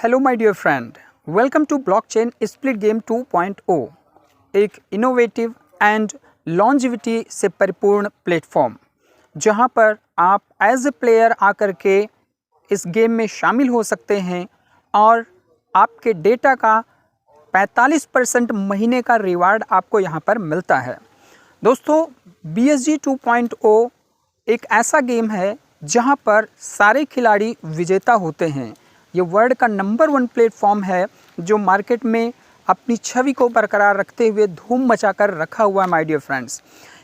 Hello my dear friend, welcome to blockchain split game 2.0, एक innovative and longevity से परिपूर्ण platform जहां पर आप एज ए प्लेयर आकर के इस गेम में शामिल हो सकते हैं और आपके डेटा का 45% महीने का रिवार्ड आपको यहां पर मिलता है। दोस्तों, BSG 2.0 एक ऐसा गेम है जहां पर सारे खिलाड़ी विजेता होते हैं। ये वर्ल्ड का नंबर 1 प्लेटफॉर्म है जो मार्केट में अपनी छवि को बरकरार रखते हुए धूम मचाकर रखा हुआ है। माय डियर फ्रेंड्स,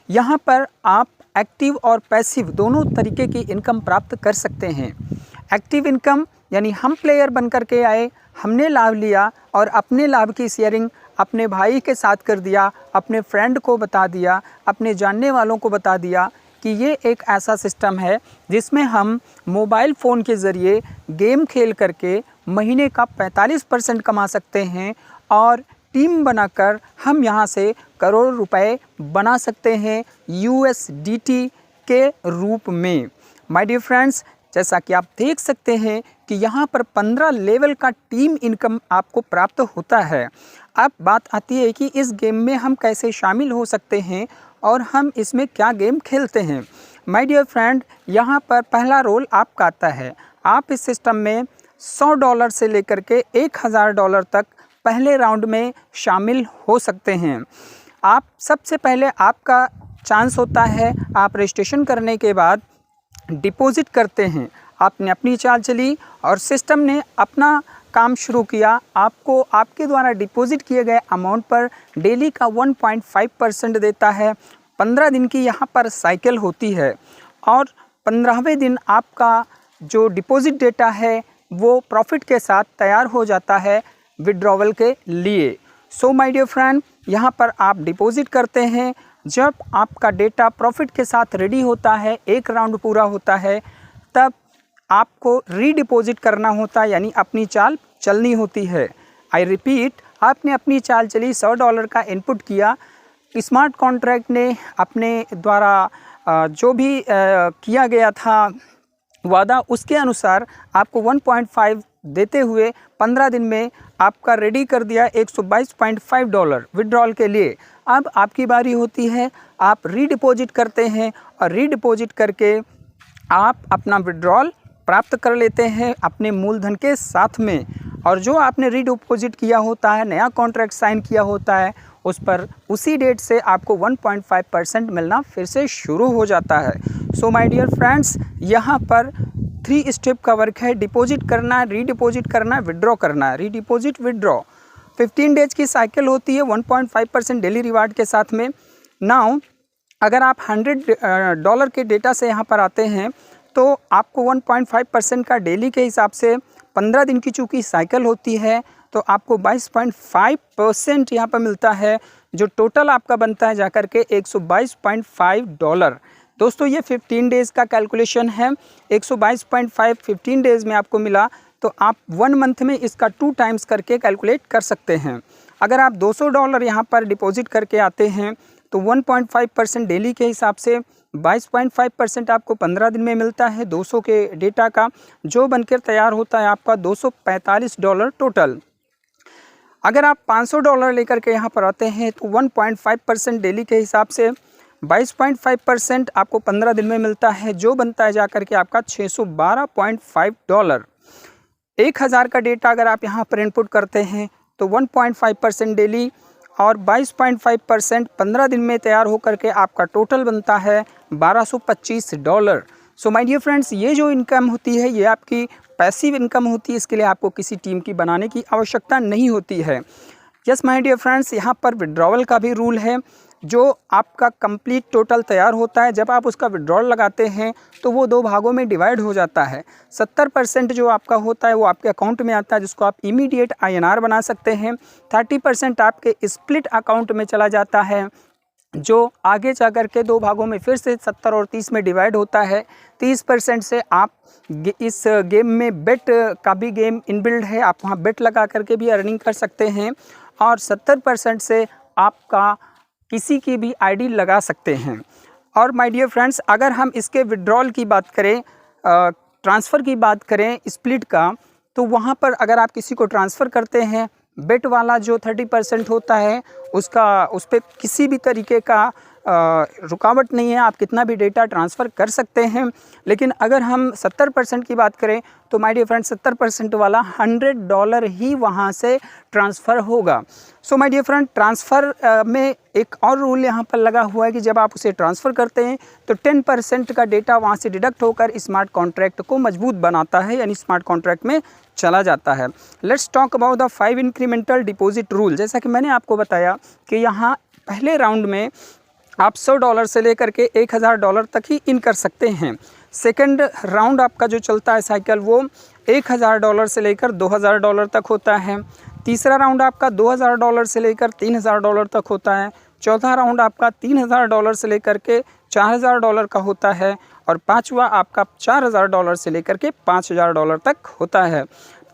यहाँ पर आप एक्टिव और पैसिव दोनों तरीके की इनकम प्राप्त कर सकते हैं। एक्टिव इनकम यानी हम प्लेयर बन कर के आए, हमने लाभ लिया और अपने लाभ की शेयरिंग अपने भाई के साथ कर दिया, अपने फ्रेंड को बता दिया, अपने जानने वालों को बता दिया कि ये एक ऐसा सिस्टम है जिसमें हम मोबाइल फ़ोन के ज़रिए गेम खेल करके महीने का 45% कमा सकते हैं और टीम बनाकर हम यहाँ से करोड़ रुपए बना सकते हैं USDT के रूप में। माय डियर फ्रेंड्स, जैसा कि आप देख सकते हैं कि यहाँ पर 15 लेवल का टीम इनकम आपको प्राप्त होता है। अब बात आती है कि इस गेम में हम कैसे शामिल हो सकते हैं और हम इसमें क्या गेम खेलते हैं। माय डियर फ्रेंड, यहाँ पर पहला रोल आपका आता है। आप इस सिस्टम में $100 से लेकर के $1000 तक पहले राउंड में शामिल हो सकते हैं। आप सबसे पहले आपका चांस होता है, आप रजिस्ट्रेशन करने के बाद डिपॉजिट करते हैं। आपने अपनी चाल चली और सिस्टम ने अपना काम शुरू किया। आपको आपके द्वारा डिपॉजिट किए गए अमाउंट पर डेली का 1.5% देता है। 15 दिन की यहाँ पर साइकिल होती है और 15वें दिन आपका जो डिपॉजिट डेटा है वो प्रॉफिट के साथ तैयार हो जाता है विड्रॉवल के लिए। सो माय डियर फ्रेंड, यहाँ पर आप डिपॉजिट करते हैं। जब आपका डेटा प्रॉफिट के साथ रेडी होता है, एक राउंड पूरा होता है, तब आपको रीडिपॉजिट करना होता है, यानी अपनी चाल चलनी होती है। आई रिपीट, आपने अपनी चाल चली, $100 का इनपुट किया, स्मार्ट कॉन्ट्रैक्ट ने अपने द्वारा जो भी किया गया था वादा, उसके अनुसार आपको 1.5 देते हुए 15 दिन में आपका रेडी कर दिया $122.5 विड्रॉल के लिए। अब आपकी बारी होती है, आप रीडिपॉजिट करते हैं और रीडिपॉजिट करके आप अपना विड्रॉल प्राप्त कर लेते हैं अपने मूलधन के साथ में। और जो आपने रीडिपॉजिट किया होता है, नया कॉन्ट्रैक्ट साइन किया होता है, उस पर उसी डेट से आपको 1.5% मिलना फिर से शुरू हो जाता है। सो माय डियर फ्रेंड्स, यहाँ पर 3 स्टेप का वर्क है। डिपॉजिट करना, रीडिपॉजिट करना, विड्रॉ करना। रीडिपॉजिट, विड्रॉ 15 डेज की साइकिल होती है 1.5% डेली रिवार्ड के साथ में। नाउ अगर आप $100 के डेटा से यहाँ पर आते हैं तो आपको 1.5% का डेली के हिसाब से 15 दिन की चूँकि साइकिल होती है तो आपको 22.5% यहाँ पर मिलता है, जो टोटल आपका बनता है जाकर के $122.5। दोस्तों, ये 15 डेज़ का कैलकुलेशन है। 122.5 15 डेज़ में आपको मिला तो आप 1 मंथ में इसका 2 टाइम्स करके कैलकुलेट कर सकते हैं। अगर आप $200 यहाँ पर डिपॉजिट करके आते हैं तो 1.5% डेली के हिसाब से 22.5% आपको 15 दिन में मिलता है 200 के डेटा का, जो बनकर तैयार होता है आपका $245 टोटल। अगर आप $500 लेकर के यहाँ पर आते हैं तो 1.5% डेली के हिसाब से 22.5% आपको 15 दिन में मिलता है, जो बनता है जाकर के आपका $612.5। 1000 का डेटा अगर आप यहाँ पर इनपुट करते हैं तो 1.5% डेली और 22.5% 15 दिन में तैयार होकर के आपका टोटल बनता है $1225। सो माय डियर फ्रेंड्स, ये जो इनकम होती है ये आपकी पैसिव इनकम होती है। इसके लिए आपको किसी टीम की बनाने की आवश्यकता नहीं होती है। यस माय डियर फ्रेंड्स, यहाँ पर विड्रॉवल का भी रूल है। जो आपका कंप्लीट टोटल तैयार होता है, जब आप उसका विड्रॉल लगाते हैं तो वो 2 भागों में डिवाइड हो जाता है। 70% जो आपका होता है वो आपके अकाउंट में आता है, जिसको आप इमीडिएट INR बना सकते हैं। 30% आपके स्प्लिट अकाउंट में चला जाता है, जो आगे जा कर के 2 भागों में फिर से 70 और 30 में डिवाइड होता है। 30% से आप इस गेम में बेट का भी गेम इनबिल्ड है, आप वहाँ बेट लगा करके भी अर्निंग कर सकते हैं। और 70% से आपका किसी की भी आईडी लगा सकते हैं। और माय डियर फ्रेंड्स, अगर हम इसके विड्रॉल की बात करें, ट्रांसफ़र की बात करें स्प्लिट का, तो वहाँ पर अगर आप किसी को ट्रांसफ़र करते हैं, बेट वाला जो 30% होता है उसका, उस पर किसी भी तरीके का रुकावट नहीं है, आप कितना भी डेटा ट्रांसफ़र कर सकते हैं। लेकिन अगर हम 70% की बात करें तो माय डियर फ्रेंड 70% वाला $100 ही वहाँ से ट्रांसफ़र होगा। So my dear friend, transfer में एक और रूल यहाँ पर लगा हुआ है कि जब आप उसे ट्रांसफ़र करते हैं तो 10% का डेटा वहाँ से डिडक्ट होकर स्मार्ट कॉन्ट्रैक्ट को मजबूत बनाता है, यानी स्मार्ट कॉन्ट्रैक्ट में चला जाता है। Let's talk about the 5 incremental deposit rule. जैसा कि मैंने आपको बताया कि यहाँ पहले राउंड में आप $100 से लेकर के $1000 तक ही इन कर सकते हैं। सेकंड राउंड आपका जो चलता है साइकिल वो $1000 से लेकर $2000 तक होता है। तीसरा राउंड आपका $2000 से लेकर $3000 तक होता है। चौथा राउंड आपका $3000 से लेकर के $4000 का होता है। और पांचवा आपका $4000 से लेकर के $5000 तक होता है।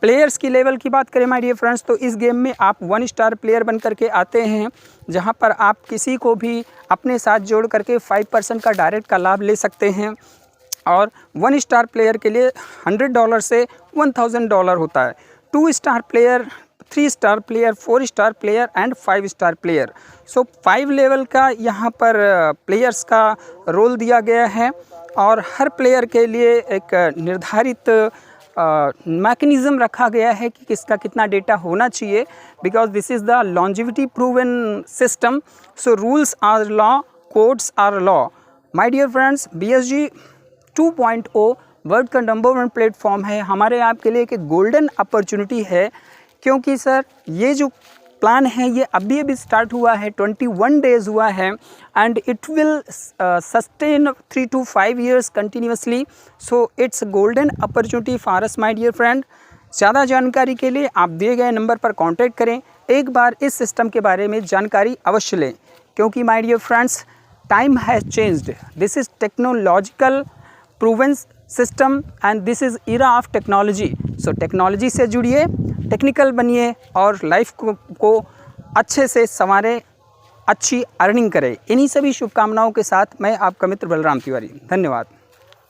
प्लेयर्स की लेवल की बात करें माय डियर फ्रेंड्स, तो इस गेम में आप 1 स्टार प्लेयर बन करके आते हैं, जहां पर आप किसी को भी अपने साथ जोड़ करके 5% का डायरेक्ट का लाभ ले सकते हैं। और 1 स्टार प्लेयर के लिए $100 से $1000 होता है। 2 star player, 3 star player, 4 star player and 5 star player. So 5 level का यहाँ पर प्लेयर्स का रोल दिया गया है और हर प्लेयर के लिए एक निर्धारित मैकेनिज़्म रखा गया है कि किसका कितना डेटा होना चाहिए, because this is the longevity proven system. So rules are law, codes are law. My dear friends, BSG 2.0 world का नंबर 1 प्लेटफॉर्म है। हमारे आपके लिए एक गोल्डन अपॉर्चुनिटी है, क्योंकि सर ये जो प्लान है ये अभी अभी स्टार्ट हुआ है, 21 डेज़ हुआ है and it will sustain 3 to 5 years continuously. So it's golden opportunity for us my dear friend. ज़्यादा जानकारी के लिए आप दिए गए नंबर पर कांटेक्ट करें। एक बार इस सिस्टम के बारे में जानकारी अवश्य लें, क्योंकि my dear friends time has changed. This is technological proven system and this is era of technology. So technology से जुड़िए, टेक्निकल बनिए और लाइफ को अच्छे से संवारें, अच्छी अर्निंग करें। इन्हीं सभी शुभकामनाओं के साथ मैं आपका मित्र बलराम तिवारी। धन्यवाद।